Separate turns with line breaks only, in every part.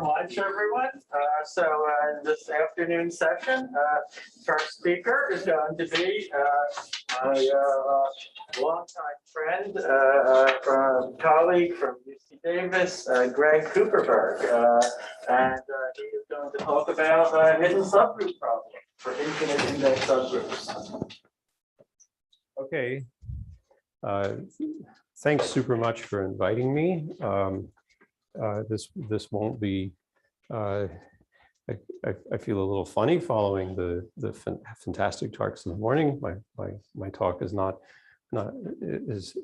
from lunch, everyone. In this afternoon session, first speaker is going to be my longtime friend, colleague from UC Davis, Greg Kuperberg, and he is going to talk about hidden subgroup problem for infinite index subgroups.
Okay. Thanks super much for inviting me. This won't be. I feel a little funny following the fantastic talks in the morning. My talk is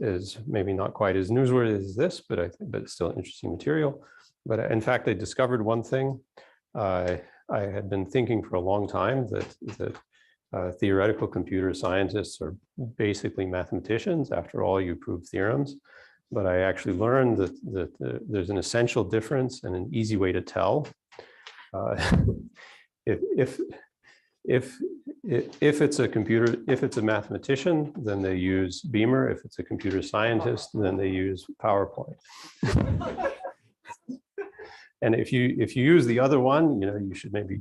is maybe not quite as newsworthy as this, but it's still interesting material. But in fact, I discovered one thing. I had been thinking for a long time that theoretical computer scientists are basically mathematicians. After all, you prove theorems. But I actually learned that there's an essential difference and an easy way to tell. If it's a mathematician, then they use Beamer. If it's a computer scientist, then they use PowerPoint. And if you use the other one, you should maybe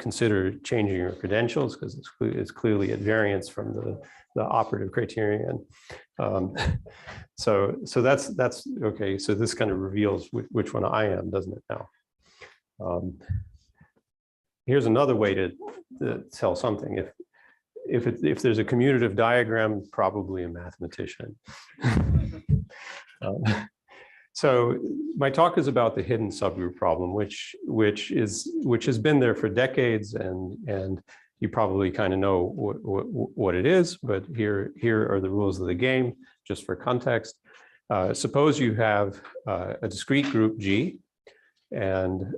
consider changing your credentials, because it's clearly at variance from the operative criterion. So that's okay. So this kind of reveals which one I am, doesn't it now? Here's another way to tell something. If there's a commutative diagram, probably a mathematician. So my talk is about the hidden subgroup problem, which has been there for decades, and you probably kind of know what it is. But here are the rules of the game, just for context. Suppose you have a discrete group G, and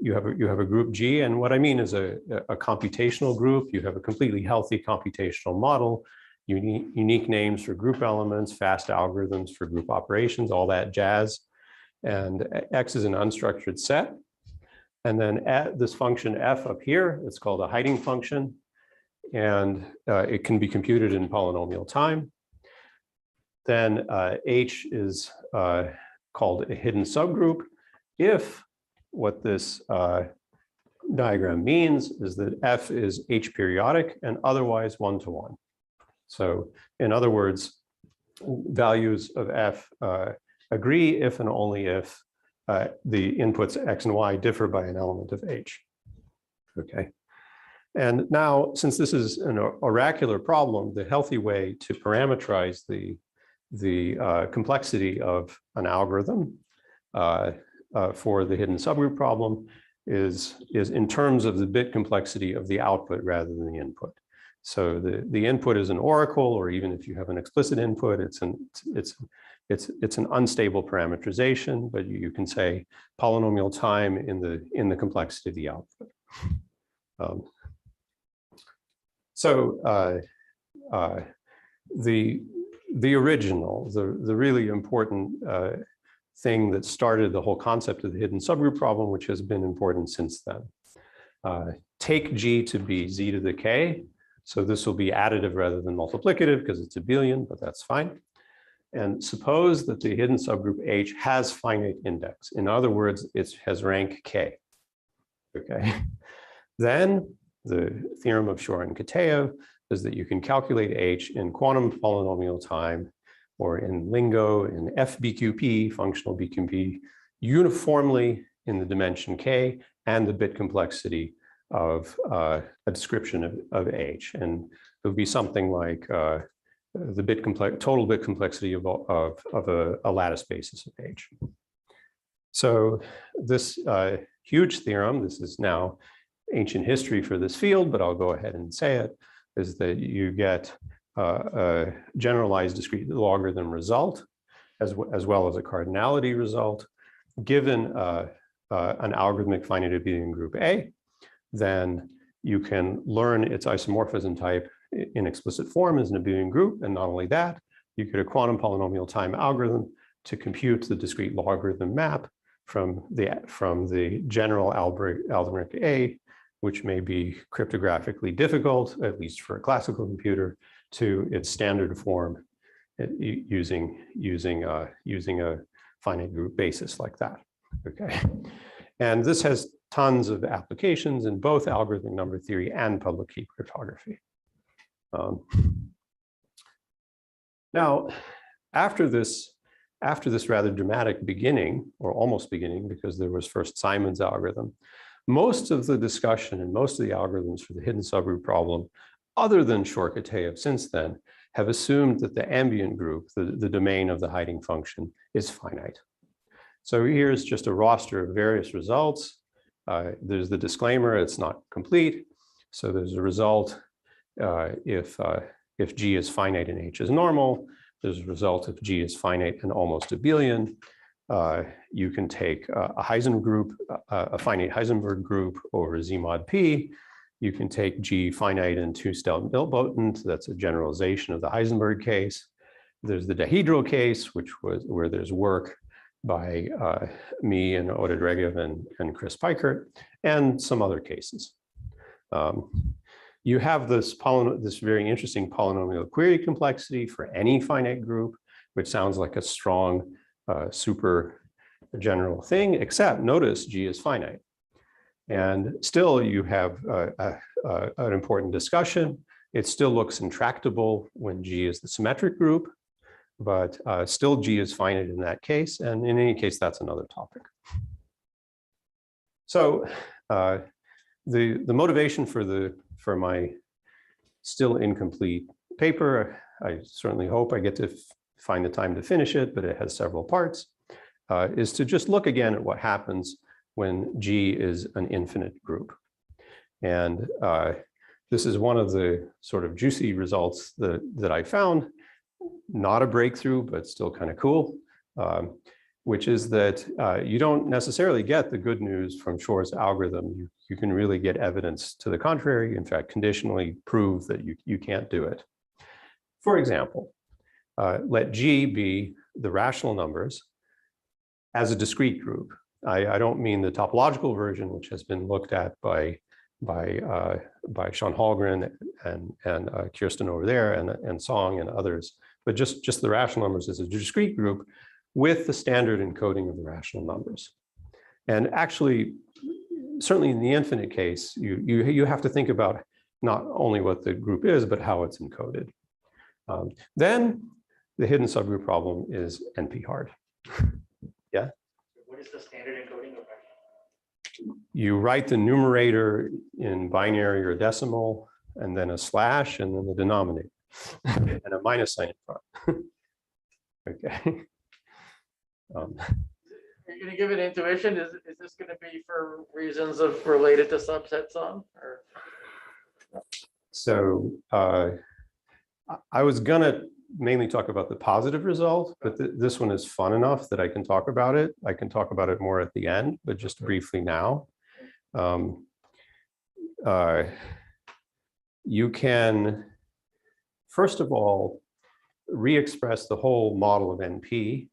you have a group G, and what I mean is a computational group. You have a completely healthy computational model. Unique names for group elements, fast algorithms for group operations, all that jazz. And X is an unstructured set. And then this function f up here, it's called a hiding function. And it can be computed in polynomial time. Then H is called a hidden subgroup if what this diagram means is that f is H periodic and otherwise one-to-one. So in other words, values of f agree if and only if the inputs x and y differ by an element of H. Okay. And now, since this is an oracular problem, the healthy way to parameterize the complexity of an algorithm for the hidden subgroup problem is in terms of the bit complexity of the output rather than the input. So the input is an oracle, or even if you have an explicit input, it's an unstable parameterization, but you can say polynomial time in the complexity of the output. The original, the really important thing that started the whole concept of the hidden subgroup problem, which has been important since then. Take G to be Z to the K. So this will be additive rather than multiplicative because it's abelian, but that's fine. And suppose that the hidden subgroup H has finite index. In other words, it has rank K. Okay. Then the theorem of Shor-Kitaev is that you can calculate H in quantum polynomial time, or in lingo, in FBQP, functional BQP, uniformly in the dimension K and the bit complexity of a description of H. And it would be something like the total bit complexity of a lattice basis of H. So this huge theorem, this is now ancient history for this field, but I'll go ahead and say it, is that you get a generalized discrete logarithm result as well as a cardinality result given an algorithmic finite abelian group A. Then you can learn its isomorphism type in explicit form as an abelian group. And not only that, you get a quantum polynomial time algorithm to compute the discrete logarithm map from the general algebraic A, which may be cryptographically difficult, at least for a classical computer, to its standard form using a finite group basis like that. Okay, and this has tons of applications in both algorithmic number theory and public key cryptography. Now, after this rather dramatic beginning, or almost beginning, because there was first Simon's algorithm, most of the discussion and most of the algorithms for the hidden subgroup problem, other than Shor-Kitaev since then, have assumed that the ambient group, the domain of the hiding function, is finite. So here's just a roster of various results. There's the disclaimer, it's not complete. So there's a result if G is finite and H is normal. There's a result if G is finite and almost abelian. You can take a finite Heisenberg group over Z mod P. You can take G finite and two-stelpt-milboten. That's a generalization of the Heisenberg case. There's the dihedral case, which was where there's work by me and Oded Regev and Chris Peikert, and some other cases. You have this very interesting polynomial query complexity for any finite group, which sounds like a strong super general thing, except notice G is finite. And still you have an important discussion. It still looks intractable when G is the symmetric group, but still G is finite in that case. And in any case, that's another topic. So the motivation for my still incomplete paper, I certainly hope I get to find the time to finish it, but it has several parts, is to just look again at what happens when G is an infinite group. And this is one of the sort of juicy results that I found, not a breakthrough, but still kind of cool, which is that you don't necessarily get the good news from Shor's algorithm. You can really get evidence to the contrary, in fact, conditionally prove that you can't do it. For example, let G be the rational numbers as a discrete group. I don't mean the topological version, which has been looked at by Sean Hallgren and Kirsten over there and Song and others, but just the rational numbers as a discrete group with the standard encoding of the rational numbers. And actually, certainly in the infinite case, you have to think about not only what the group is, but how it's encoded. Then the hidden subgroup problem is NP hard. Yeah?
What is the standard encoding of that?
You write the numerator in binary or decimal, and then a slash, and then the denominator, and a minus sign in front. Okay.
Are you going to give it intuition? Is this going to be for reasons of related to subset sum? Or?
So I was going to mainly talk about the positive result, but this one is fun enough that I can talk about it. I can talk about it more at the end, but just briefly now. You can, first of all, re-express the whole model of NP,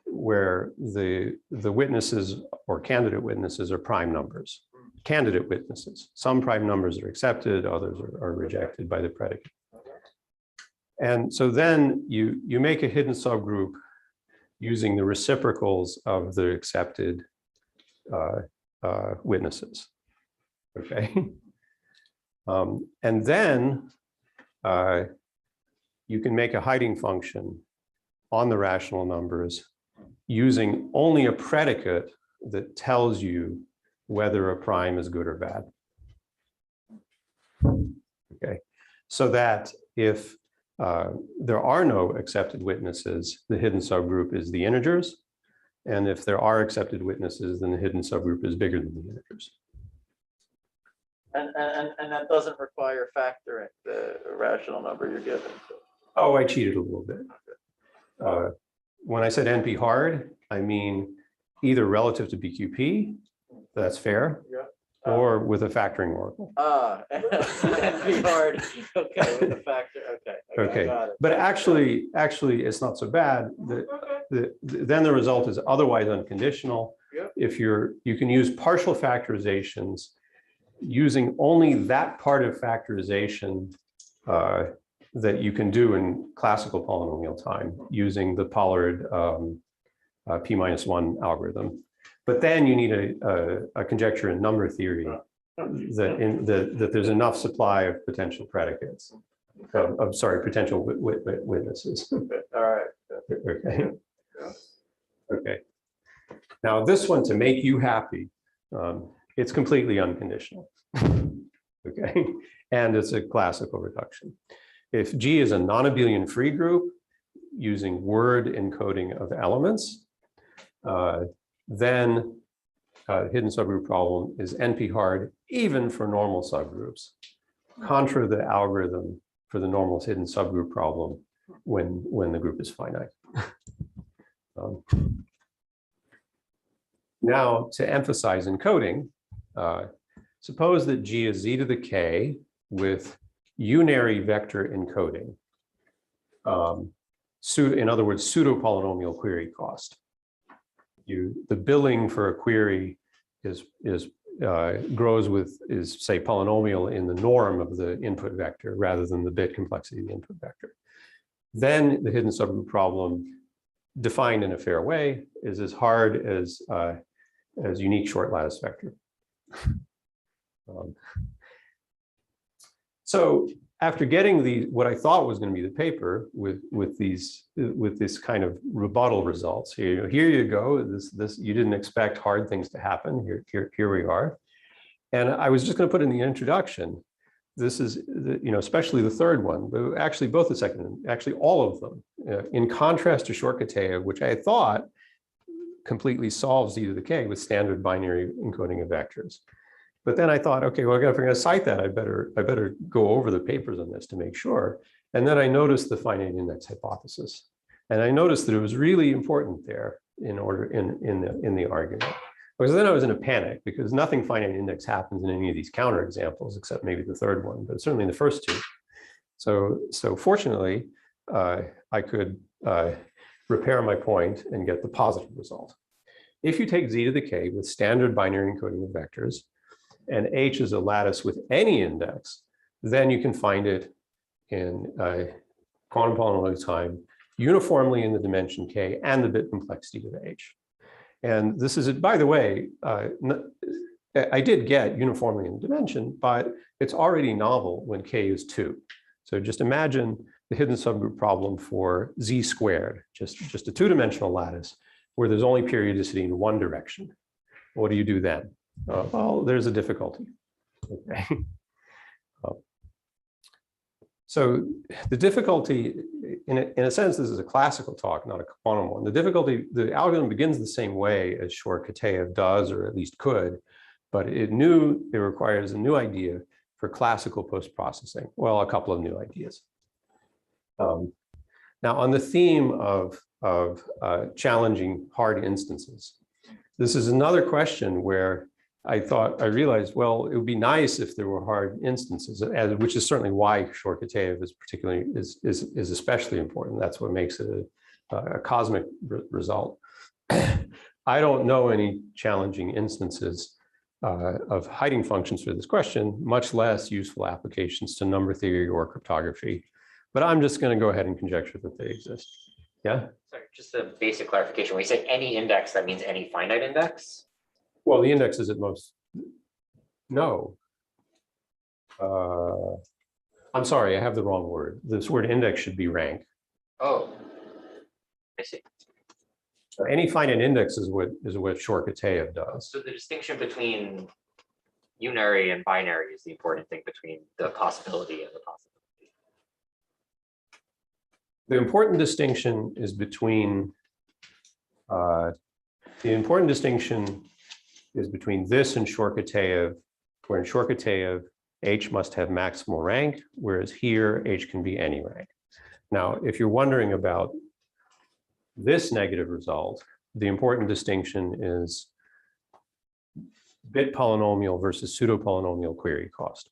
where the witnesses or candidate witnesses are prime numbers. Candidate witnesses. Some prime numbers are accepted, others are rejected by the predicate. And so then you make a hidden subgroup using the reciprocals of the accepted witnesses. Okay. And then you can make a hiding function on the rational numbers using only a predicate that tells you whether a prime is good or bad. Okay, so that if there are no accepted witnesses, the hidden subgroup is the integers. And if there are accepted witnesses, then the hidden subgroup is bigger than the integers.
And that doesn't require factoring the rational number you're given.
Oh, I cheated a little bit. When I said NP hard, I mean either relative to BQP, that's fair,
Yeah.
or with a factoring oracle.
NP hard. Okay, with a factor. Okay. Got it.
But actually, it's not so bad. Then the result is otherwise unconditional.
Yep.
If you can use partial factorizations using only that part of factorization that you can do in classical polynomial time using the Pollard P-1 algorithm. But then you need a conjecture in number theory that there's enough supply of potential predicates. Potential witnesses.
All right.
Okay. Okay. Now this one, to make you happy, it's completely unconditional. Okay. And it's a classical reduction. If G is a non-abelian free group using word encoding of elements, then hidden subgroup problem is NP hard even for normal subgroups, contra the algorithm for the normal hidden subgroup problem when the group is finite. Now, to emphasize encoding, suppose that G is z to the k with unary vector encoding. In other words, pseudo-polynomial query cost. The billing for a query is say polynomial in the norm of the input vector rather than the bit complexity of the input vector. Then the hidden subgroup problem, defined in a fair way, is as hard as unique short lattice vector. So after getting what I thought was going to be the paper with this kind of rebuttal results, here you go. This you didn't expect hard things to happen. Here we are. And I was just going to put in the introduction. This is especially the third one, but actually both the second, actually all of them. In contrast to Shor-Kitaev, which I thought completely solves e to the k with standard binary encoding of vectors. But then I thought, okay, well, if I'm going to cite that, I better go over the papers on this to make sure. And then I noticed the finite index hypothesis, and I noticed that it was really important there in the argument. Because then I was in a panic because nothing finite index happens in any of these counter examples except maybe the third one, but certainly in the first two. So fortunately, I could repair my point and get the positive result. If you take z to the k with standard binary encoding of vectors, and H is a lattice with any index, then you can find it in quantum polynomial time uniformly in the dimension k and the bit complexity of H. And this is, by the way, I did get uniformly in the dimension, but it's already novel when k is 2. So just imagine the hidden subgroup problem for z squared, just a two-dimensional lattice where there's only periodicity in one direction. What do you do then? Well, there's a difficulty. Okay. So the difficulty, in a sense, this is a classical talk, not a quantum one. The difficulty, the algorithm begins the same way as Shor-Kitaev does, or at least could, but it requires a new idea for classical post-processing. Well, a couple of new ideas. Now, on the theme of challenging hard instances, this is another question where I realized, well, it would be nice if there were hard instances, which is certainly why Shor-Kitaev is especially important. That's what makes it a cosmic result. I don't know any challenging instances of hiding functions for this question, much less useful applications to number theory or cryptography. But I'm just going to go ahead and conjecture that they exist. Yeah?
Sorry, just a basic clarification. When you say any index, that means any finite index?
Well, the index is at most. No. I'm sorry, I have the wrong word. This word index should be rank.
Oh, I see.
So any finite index is what Shor-Kitaev does.
So the distinction between unary and binary is the important thing between the possibility and the possibility.
The important distinction is between this and Shor-Kitaev, where in Shor-Kitaev, H must have maximal rank, whereas here, H can be any rank. Now, if you're wondering about this negative result, the important distinction is bit polynomial versus pseudo-polynomial query cost.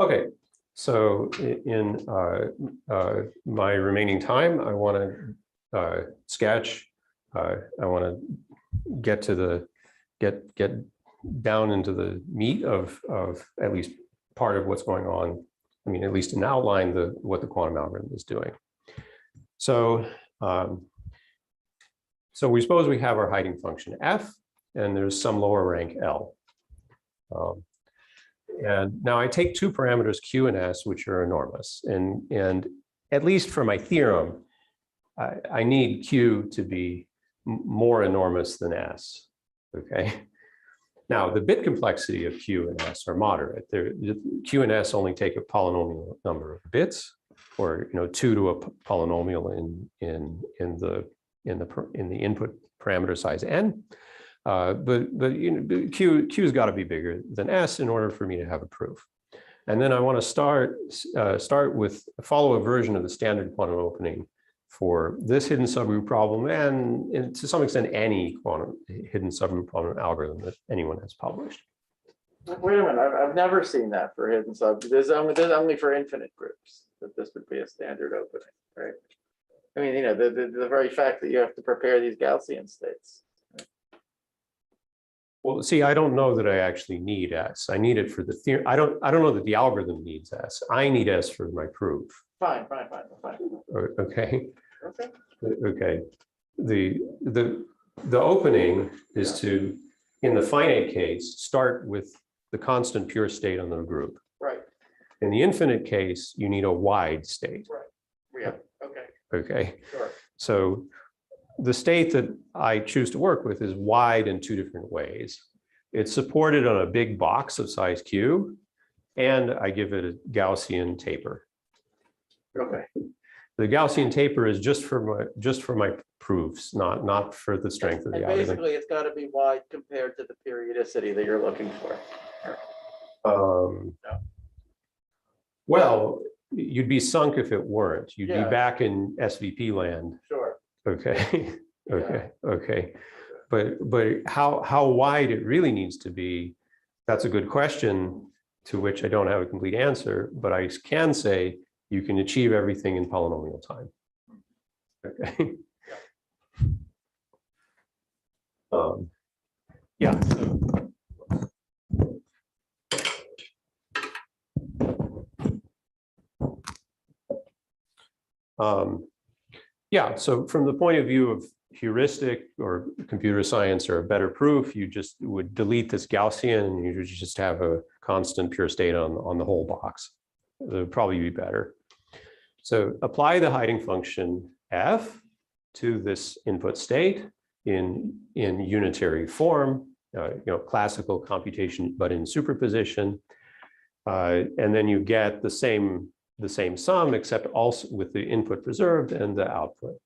Okay, so in my remaining time, I want to sketch. I want to get down into the meat of at least part of what's going on I mean, at least in outline, what the quantum algorithm is doing. So, so we suppose we have our hiding function f, and there's some lower rank L. And now I take two parameters q and s, which are enormous. And at least for my theorem, I need q to be more enormous than s. Okay. Now the bit complexity of q and s are moderate. Q and s only take a polynomial number of bits, or 2 to a polynomial in the input parameter size n. But q's got to be bigger than s in order for me to have a proof. And then I want to start with follow a version of the standard quantum opening for this hidden subgroup problem, and to some extent any quantum hidden subgroup problem algorithm that anyone has published.
Wait a minute, I've never seen that for hidden subgroup. There's only for infinite groups that this would be a standard opening, right? I mean, the very fact that you have to prepare these Gaussian states.
Well, see, I don't know that I actually need S. I need it for the theory. I don't know that the algorithm needs S. I need S for my proof.
Fine.
Okay.
Okay.
Okay. The opening is to, in the finite case, start with the constant pure state on the group.
Right.
In the infinite case, you need a wide state.
Right. Yeah. Okay.
Okay.
Sure.
So the state that I choose to work with is wide in two different ways. It's supported on a big box of size q, and I give it a Gaussian taper.
Okay.
The Gaussian taper is just for my proofs, not for the strength of the algorithm.
Basically, it's got to be wide compared to the periodicity that you're looking for.
No. Well, you'd be sunk if it weren't. You'd be back in SVP land.
Sure.
Okay. Okay. But how wide it really needs to be, that's a good question to which I don't have a complete answer, but I can say you can achieve everything in polynomial time. Okay. Yeah. Yeah, so from the point of view of heuristic or computer science or a better proof, you just would delete this Gaussian and you would just have a constant pure state on the whole box. It would probably be better. So apply the hiding function f to this input state in unitary form, classical computation, but in superposition. And then you get the same sum, except also with the input preserved and the output.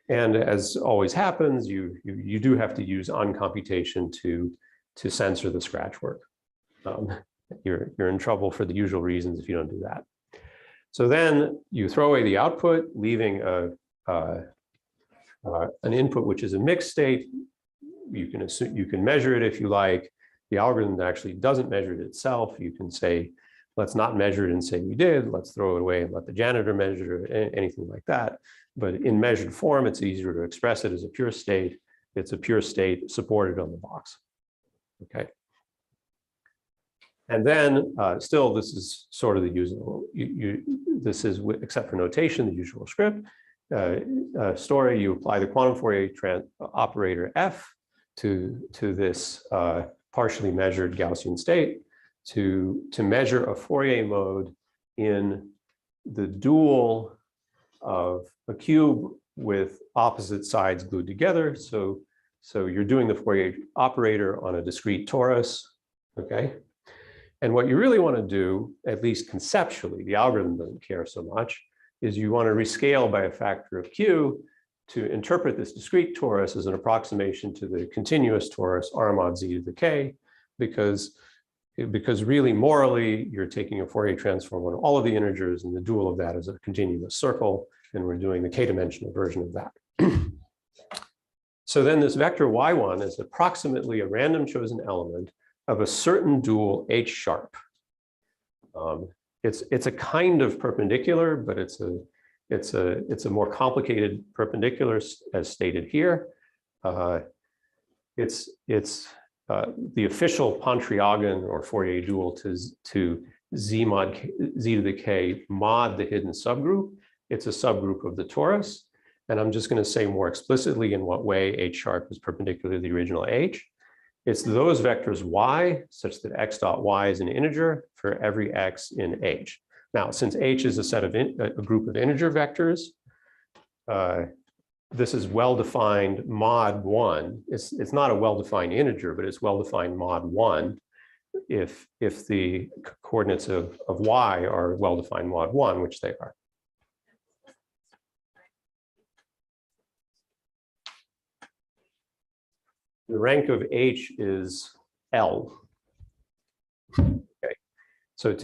And as always happens, you do have to use uncomputation to censor the scratch work. You're in trouble for the usual reasons if you don't do that. So then you throw away the output, leaving an input which is a mixed state. You can measure it if you like. The algorithm actually doesn't measure it itself. You can say, let's not measure it and say we did. Let's throw it away and let the janitor measure it, anything like that. But in measured form, it's easier to express it as a pure state. It's a pure state supported on the box. Okay. And then still, this is sort of the usual. This is, except for notation, the usual script story. You apply the quantum Fourier operator f to this partially measured Gaussian state to measure a Fourier mode in the dual of a cube with opposite sides glued together. So you're doing the Fourier operator on a discrete torus, okay? And what you really want to do, at least conceptually, the algorithm doesn't care so much, is you want to rescale by a factor of q to interpret this discrete torus as an approximation to the continuous torus R mod z to the k, because really morally, you're taking a Fourier transform on all of the integers, and the dual of that is a continuous circle, and we're doing the k-dimensional version of that. So then this vector y1 is approximately a random chosen element of a certain dual H sharp. It's a kind of perpendicular, but it's a more complicated perpendicular as stated here. It's the official Pontryagin or Fourier dual to z mod k, z to the k mod the hidden subgroup. It's a subgroup of the torus. And I'm just going to say more explicitly in what way h sharp is perpendicular to the original h. It's those vectors y such that x dot y is an integer for every x in h. Now, since h is a set of a group of integer vectors, this is well-defined mod 1. It's not a well-defined integer, but it's well-defined mod 1 if the coordinates of y are well-defined mod 1, which they are. The rank of h is L. Okay. So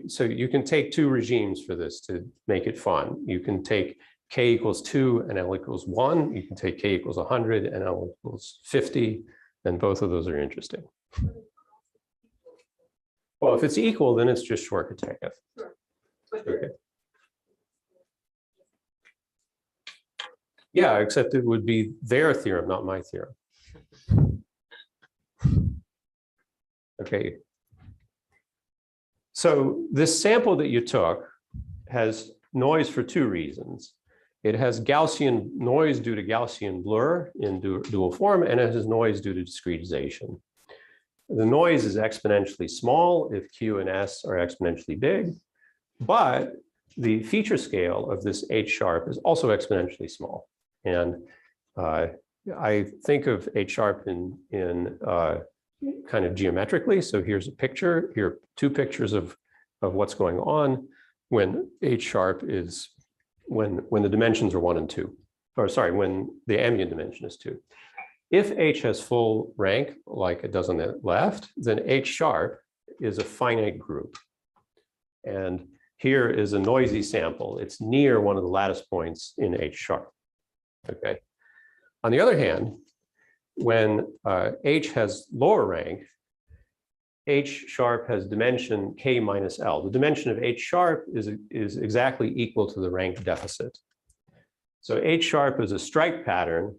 so you can take two regimes for this to make it fun. You can take k equals 2 and L equals 1. You can take k equals 100 and L equals 50, and both of those are interesting. Well, if it's equal, then it's just Shor-Kitaev. Okay. Yeah, except it would be their theorem, not my theorem. Okay. So this sample that you took has noise for two reasons. It has Gaussian noise due to Gaussian blur in dual form, and it has noise due to discretization. The noise is exponentially small if Q and S are exponentially big, but the feature scale of this H sharp is also exponentially small. And I think of H sharp in kind of geometrically. So here's a picture. Here are two pictures of what's going on when H sharp is when the dimensions are 1 and 2, or sorry, when the ambient dimension is 2. If H has full rank, like it does on the left, then H sharp is a finite group. And here is a noisy sample. It's near one of the lattice points in H sharp. Okay. On the other hand, when H has lower rank, H sharp has dimension k minus L. The dimension of H sharp is exactly equal to the rank deficit. So H sharp is a strike pattern,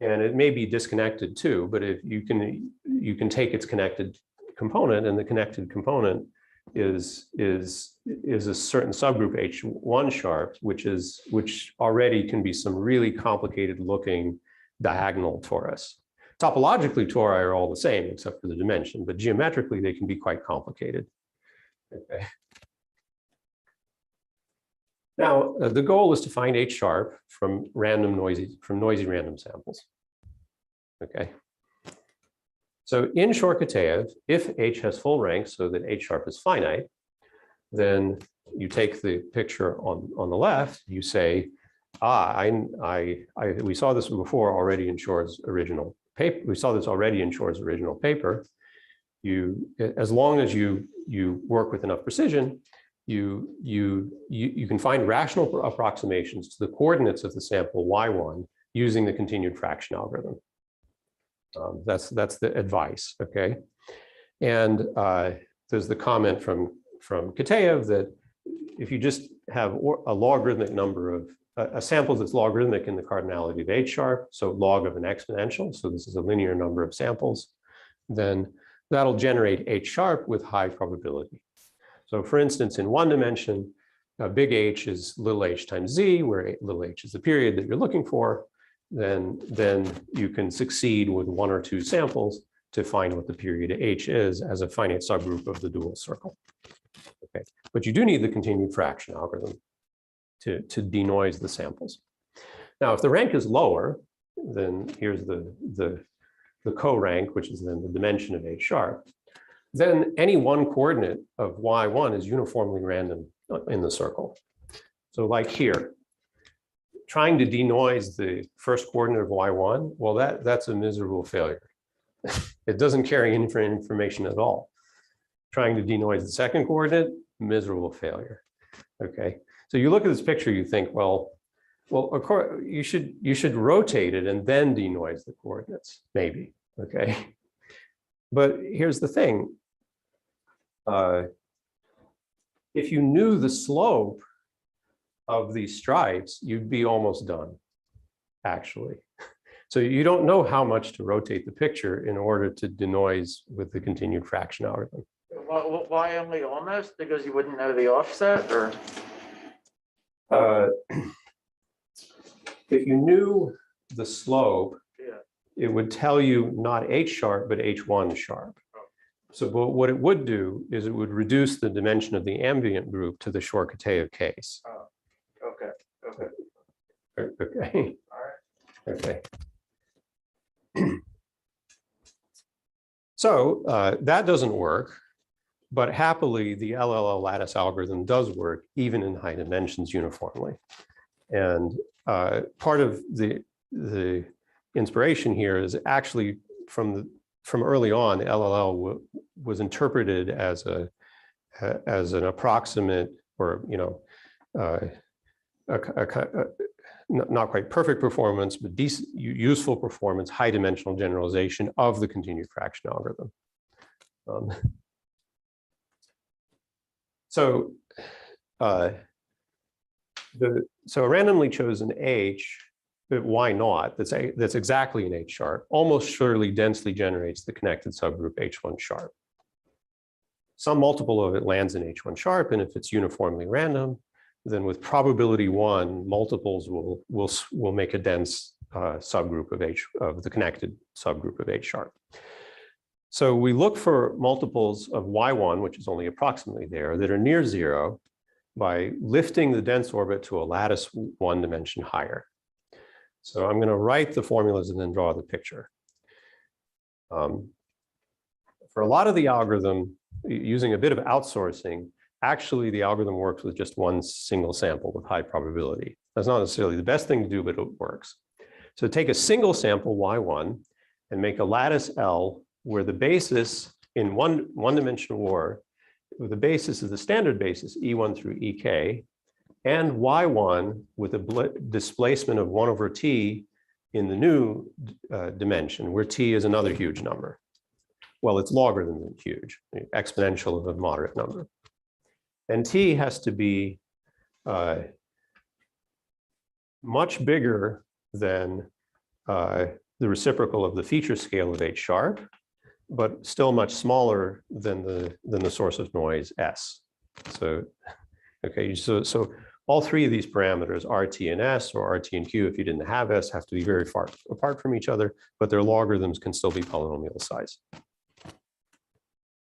and it may be disconnected too, but if you can take its connected component, and the connected component is a certain subgroup H1 sharp, which already can be some really complicated looking diagonal torus. Topologically, tori are all the same except for the dimension, but geometrically they can be quite complicated. Okay. Now, the goal is to find H sharp from noisy random samples. Okay. So in Shor-Kitaev, if H has full rank so that H sharp is finite, then you take the picture on the left, you say, we saw this before already in Shor's original paper. We saw this already in Shor's original paper. As long as you work with enough precision, you can find rational approximations to the coordinates of the sample y1 using the continued fraction algorithm. That's the advice, okay? And there's the comment from Kitaev that if you just have a logarithmic number of a sample that's logarithmic in the cardinality of H sharp, so log of an exponential, so this is a linear number of samples, then that'll generate H sharp with high probability. So for instance, in one dimension, big H is little h times z, where little h is the period that you're looking for, then you can succeed with 1 or 2 samples to find what the period H is as a finite subgroup of the dual circle. Okay, but you do need the continued fraction algorithm to denoise the samples. Now, if the rank is lower, then here's the co-rank, which is then the dimension of H sharp, then any one coordinate of y1 is uniformly random in the circle. So like here, trying to denoise the first coordinate of y1, well, that's a miserable failure. It doesn't carry any information at all. Trying to denoise the second coordinate, miserable failure. Okay, so you look at this picture, you think, well, of course, you should rotate it and then denoise the coordinates, maybe. Okay, but here's the thing. If you knew the slope of these stripes, you'd be almost done, actually. So you don't know how much to rotate the picture in order to denoise with the continued fraction algorithm.
Why only almost? Because you wouldn't know the offset, or?
If you knew the slope,
Yeah.
it would tell you not H sharp, but H1 sharp. So but what it would do is it would reduce the dimension of the ambient group to the Shor-Kitaev case.
Oh, okay, okay,
Okay.
all right.
Okay. So that doesn't work, but happily the LLL lattice algorithm does work even in high dimensions uniformly. And part of the inspiration here is actually from early on, LLL was interpreted as an approximate, or not quite perfect performance, but decent, useful performance, high dimensional generalization of the continued fraction algorithm. So a randomly chosen H, but why not? That's exactly an H sharp, almost surely densely generates the connected subgroup H1 sharp. Some multiple of it lands in H1 sharp, and if it's uniformly random, then with probability 1, multiples will make a dense subgroup of the connected subgroup of H sharp. So we look for multiples of Y1, which is only approximately there, that are near 0 by lifting the dense orbit to a lattice 1 dimension higher. So I'm going to write the formulas and then draw the picture. For a lot of the algorithm, using a bit of outsourcing, actually the algorithm works with just one single sample with high probability. That's not necessarily the best thing to do, but it works. So take a single sample Y1 and make a lattice L where the basis in one-dimensional war, the basis is the standard basis, E1 through EK, and Y1 with a displacement of 1 over T in the new dimension, where T is another huge number. Well, it's logarithm than huge, exponential of a moderate number. And T has to be much bigger than the reciprocal of the feature scale of H sharp, but still much smaller than the source of noise S. So, okay, so all three of these parameters, RT and S, or RT and Q, if you didn't have S, have to be very far apart from each other, but their logarithms can still be polynomial size.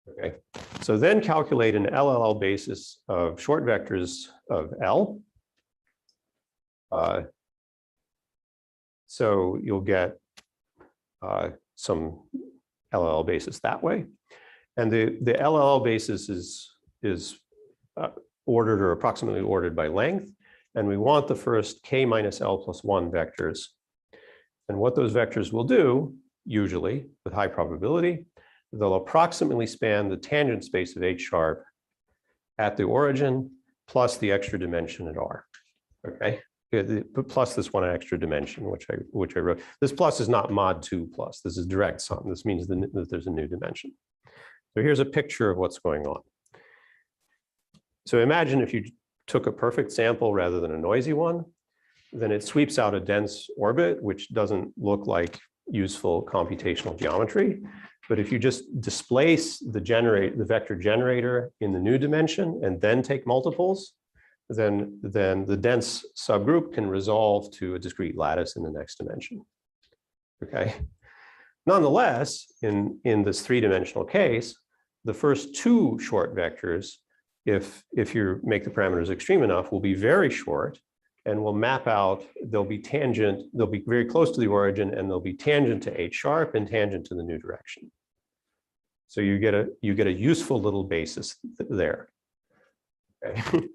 Okay, so then calculate an LLL basis of short vectors of L. So you'll get some LLL basis that way. And the LLL basis is ordered or approximately ordered by length. And we want the first K minus L plus 1 vectors. And what those vectors will do, usually with high probability, they'll approximately span the tangent space of H sharp at the origin plus the extra dimension at R. Okay, plus this one extra dimension, which I wrote. This plus is not mod 2 plus. This is direct sum. This means that there's a new dimension. So here's a picture of what's going on. So imagine if you took a perfect sample rather than a noisy one, then it sweeps out a dense orbit, which doesn't look like useful computational geometry. But if you just displace the vector generator in the new dimension and then take multiples, then the dense subgroup can resolve to a discrete lattice in the next dimension. Okay. Nonetheless, in this three-dimensional case, the first two short vectors, if you make the parameters extreme enough, will be very short and will map out, they'll be very close to the origin, and they'll be tangent to H sharp and tangent to the new direction. So you get a useful little basis there. Okay.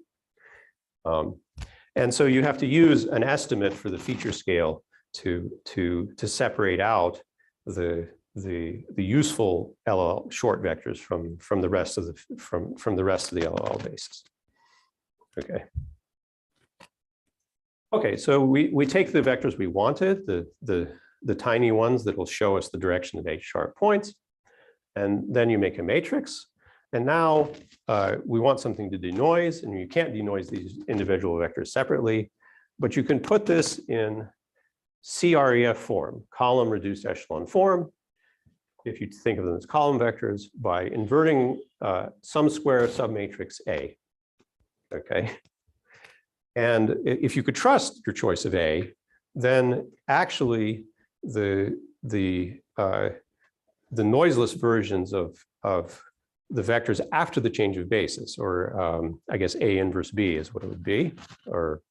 And so you have to use an estimate for the feature scale to separate out the useful LLL short vectors from the rest of the LLL basis. Okay. Okay, so we take the vectors we wanted, the tiny ones that will show us the direction of H sharp points, and then you make a matrix. And now we want something to denoise, and you can't denoise these individual vectors separately, but you can put this in CREF form, column reduced echelon form. if you think of them as column vectors, by inverting some square submatrix A. Okay. And if you could trust your choice of A, then actually the noiseless versions of the vectors after the change of basis, or I guess A inverse B is what it would be, or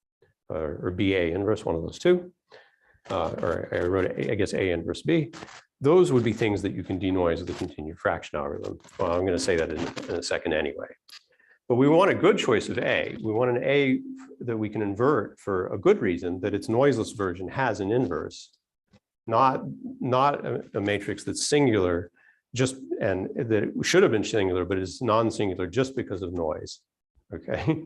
BA inverse, one of those two. Or I wrote, I guess, A inverse B. Those would be things that you can denoise with a continued fraction algorithm. Well, I'm going to say that in a second anyway. But we want a good choice of A. We want an A that we can invert for a good reason, that its noiseless version has an inverse, not a matrix that's singular, and that it should have been singular, but is non-singular just because of noise. Okay.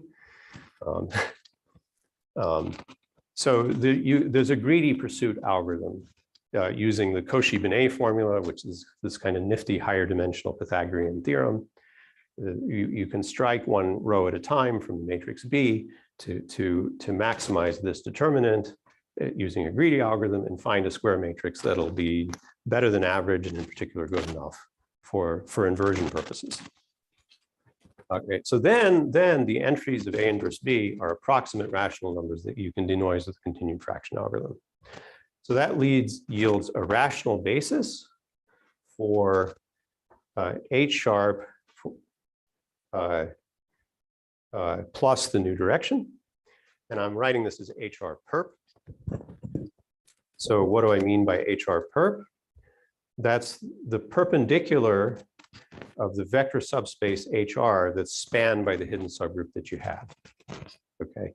So there's a greedy pursuit algorithm using the Cauchy-Binet formula, which is this kind of nifty higher dimensional Pythagorean theorem. You can strike one row at a time from the matrix B to maximize this determinant using a greedy algorithm and find a square matrix that'll be better than average and in particular good enough for inversion purposes. Okay, so then the entries of A inverse B are approximate rational numbers that you can denoise with a continued fraction algorithm. So that yields a rational basis for H sharp plus the new direction. And I'm writing this as HR perp. So what do I mean by HR perp? That's the perpendicular of the vector subspace HR that's spanned by the hidden subgroup that you have. Okay.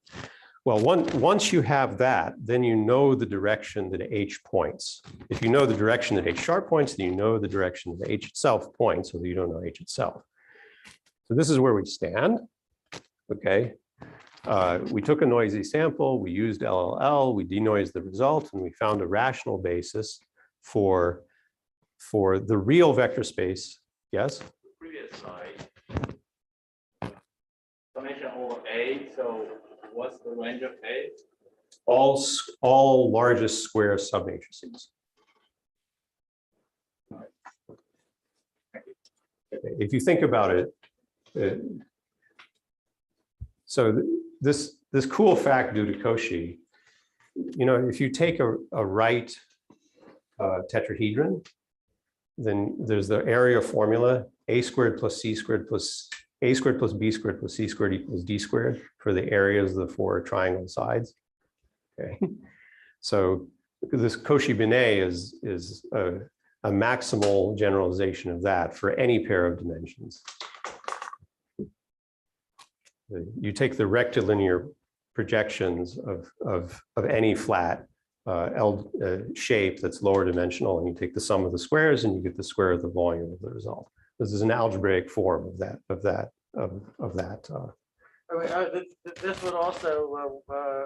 Well, once you have that, then you know the direction that H points. If you know the direction that H sharp points, then you know the direction that H itself points, so that you don't know H itself. So this is where we stand. Okay. We took a noisy sample, we used LLL, we denoised the result, and we found a rational basis for the real vector space. Yes?
Previous slide. Summation over A, so what's the range of A?
All largest square submatrices. If you think about it, so this cool fact due to Cauchy, if you take a right tetrahedron, then there's the area formula, A squared plus C squared plus A squared plus B squared plus C squared equals D squared for the areas of the four triangle sides. Okay, so this Cauchy-Binet is a maximal generalization of that for any pair of dimensions. You take the rectilinear projections of any flat shape that's lower dimensional, and you take the sum of the squares, and you get the square of the volume of the result. This is an algebraic form of that.
This would also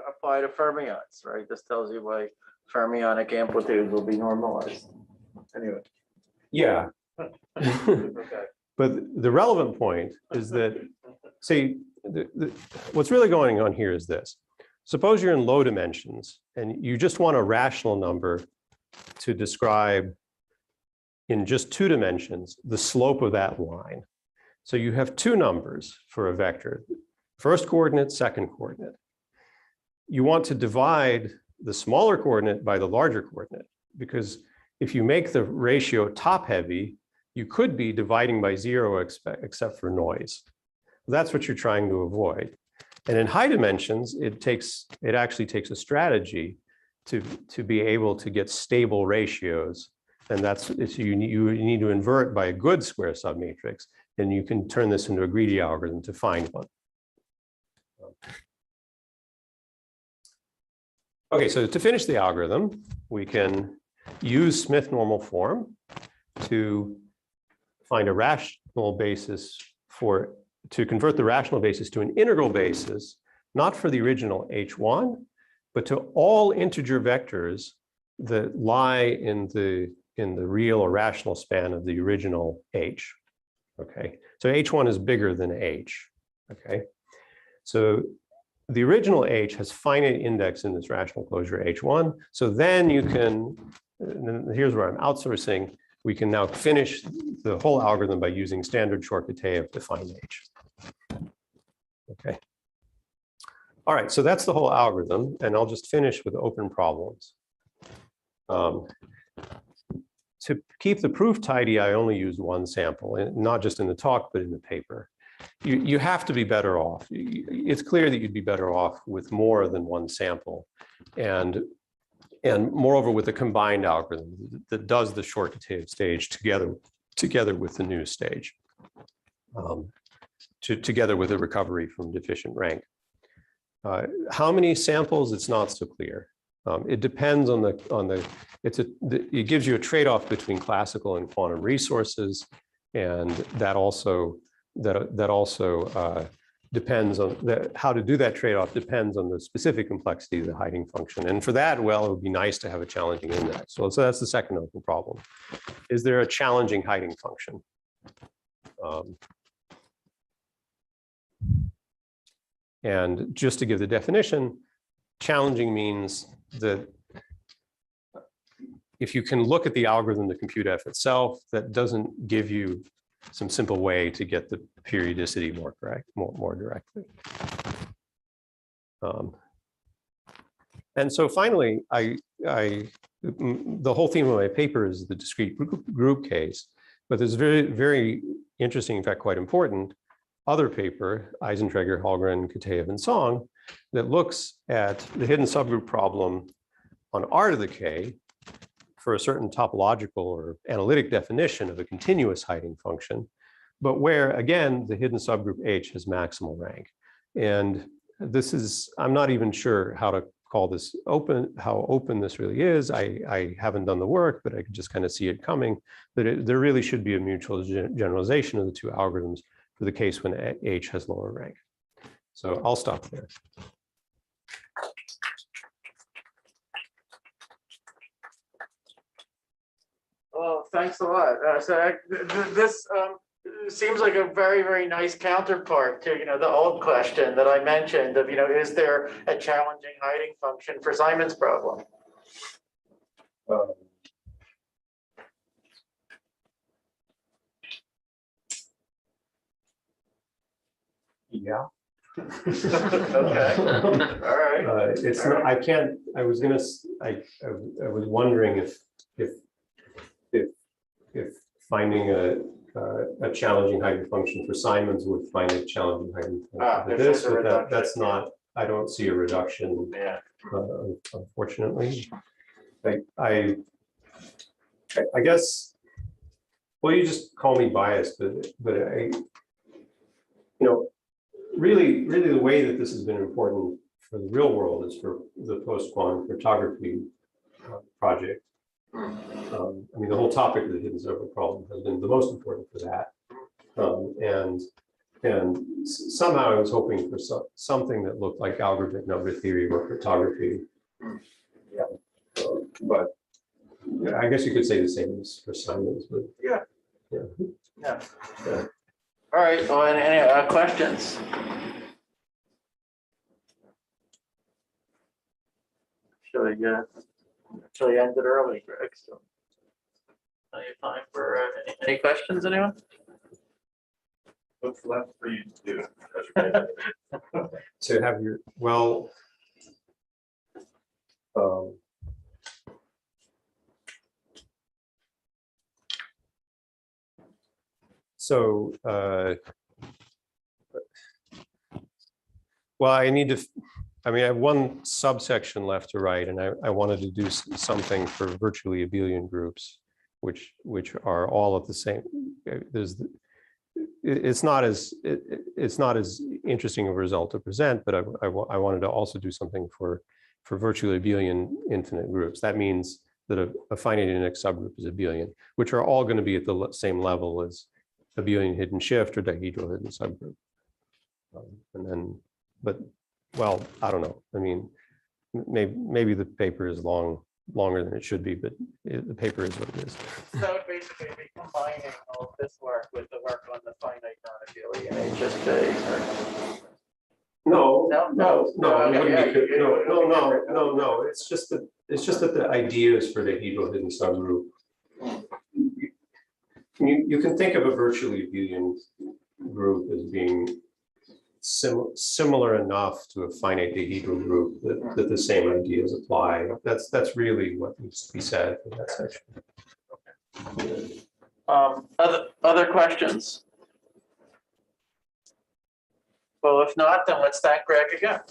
apply to fermions, right? This tells you why fermionic amplitude will be normalized. Anyway.
Yeah.
Okay.
But the relevant point is that, see, what's really going on here is this. Suppose you're in low dimensions and you just want a rational number to describe in just 2 dimensions the slope of that line. So you have 2 numbers for a vector, first coordinate, second coordinate. You want to divide the smaller coordinate by the larger coordinate, because if you make the ratio top heavy, you could be dividing by 0 except for noise. That's what you're trying to avoid. And in high dimensions, it actually takes a strategy to be able to get stable ratios. And you need to invert by a good square submatrix, and you can turn this into a greedy algorithm to find one. Okay, so to finish the algorithm, we can use Smith normal form to find a rational basis to convert the rational basis to an integral basis, not for the original H1, but to all integer vectors that lie in the real or rational span of the original H. Okay, so H1 is bigger than H. Okay, so the original H has finite index in this rational closure H1. So then you can, and here's where I'm outsourcing, we can now finish the whole algorithm by using standard Shor-Kitaev to find H. Okay. All right, so that's the whole algorithm, and I'll just finish with open problems. To keep the proof tidy, I only used one sample, and not just in the talk, but in the paper. You have to be better off. It's clear that you'd be better off with more than one sample, and moreover with a combined algorithm that does the Shor-Kitaev stage together with the new stage, together with a recovery from deficient rank. How many samples? It's not so clear. It depends on it gives you a trade-off between classical and quantum resources, and that also depends on how to do that trade-off depends on the specific complexity of the hiding function. And for that, well, it would be nice to have a challenging index. So that's the second open problem. Is there a challenging hiding function? And just to give the definition, challenging means that if you can look at the algorithm to compute F itself, that doesn't give you some simple way to get the periodicity more directly. And so finally, the whole theme of my paper is the discrete group case, but there's very interesting, in fact, quite important, other paper, Eisentrager, Hallgren, Kitaev, and Song, that looks at the hidden subgroup problem on R to the K for a certain topological or analytic definition of a continuous hiding function, but where, again, the hidden subgroup H has maximal rank. And this is, I'm not even sure how to call this open, how open this really is. I haven't done the work, but I could just kind of see it coming. But there really should be a mutual generalization of the two algorithms for the case when H has lower rank. So I'll stop there.
Well, thanks a lot. This seems like a very nice counterpart to the old question that I mentioned of is there a challenging hiding function for Simon's problem?
Yeah.
Okay. All right.
It's not, I can't. I was was wondering if finding a challenging hiding function for Simons would find a challenging hiding function for this, but that's not. I don't see a reduction.
Yeah.
Unfortunately, I guess. Well, you just call me biased, but really the way that this has been important for the real world is for the post-quantum cryptography project. I mean, the whole topic of the hidden subgroup problem has been the most important for that. And somehow I was hoping for something that looked like algorithmic number theory or cryptography. Yeah. But I guess you could say the same as for Simons. But
Yeah. All right. Well, any questions? Should I end it early, Greg? So, plenty of time for any questions, anyone?
What's left for you to do?
To have your, well, so, well, I need to, I mean, I have one subsection left to write, and I wanted to do something for virtually abelian groups, which are all at the same. It's not as interesting of a result to present, but I wanted to also do something for virtually abelian infinite groups. That means that a finite index subgroup is abelian, which are all going to be at the same level as abelian hidden shift or dihedral hidden subgroup. And then, but. Well, I don't know. I mean, maybe the paper is longer than it should be, but the paper is what it is.
So basically, be combining all of this work with the work on the finite non-abelian HSJ. No. It's just that the ideas for the dihedral hidden subgroup
You can think of a virtually abelian group as being similar enough to a finite dihedral group that the same ideas apply. That's really what needs to be said in that section.
Other questions? Well, if not, then let's thank Greg again.